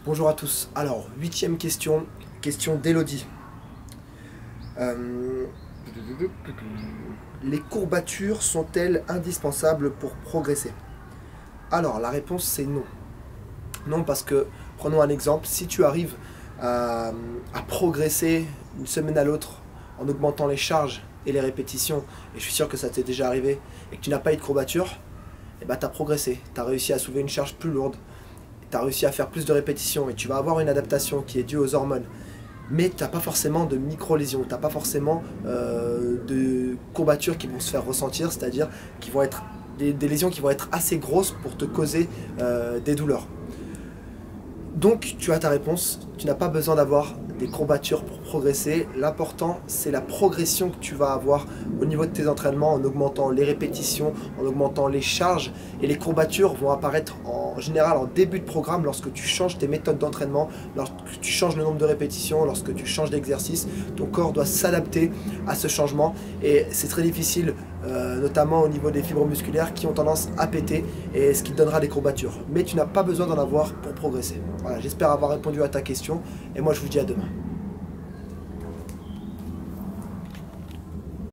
Bonjour à tous. Alors, huitième question, question d'Elodie. Les courbatures sont-elles indispensables pour progresser? Alors, la réponse c'est non. Non parce que, prenons un exemple, si tu arrives à progresser d'une semaine à l'autre en augmentant les charges et les répétitions, et je suis sûr que ça t'est déjà arrivé, et que tu n'as pas eu de courbature, et bah tu as progressé, tu as réussi à soulever une charge plus lourde, tu as réussi à faire plus de répétitions et tu vas avoir une adaptation qui est due aux hormones. Mais tu n'as pas forcément de micro-lésions, tu n'as pas forcément de courbatures qui vont se faire ressentir, c'est-à-dire qui vont être des lésions qui vont être assez grosses pour te causer des douleurs. Donc tu as ta réponse, tu n'as pas besoin d'avoir des courbatures pour progresser. L'important c'est la progression que tu vas avoir au niveau de tes entraînements en augmentant les répétitions, en augmentant les charges. Et les courbatures vont apparaître en général en début de programme lorsque tu changes tes méthodes d'entraînement, lorsque tu changes le nombre de répétitions, lorsque tu changes d'exercice. Ton corps doit s'adapter à ce changement et c'est très difficile, notamment au niveau des fibres musculaires qui ont tendance à péter, et ce qui te donnera des courbatures. Mais tu n'as pas besoin d'en avoir pour progresser. Voilà, j'espère avoir répondu à ta question et moi je vous dis à demain.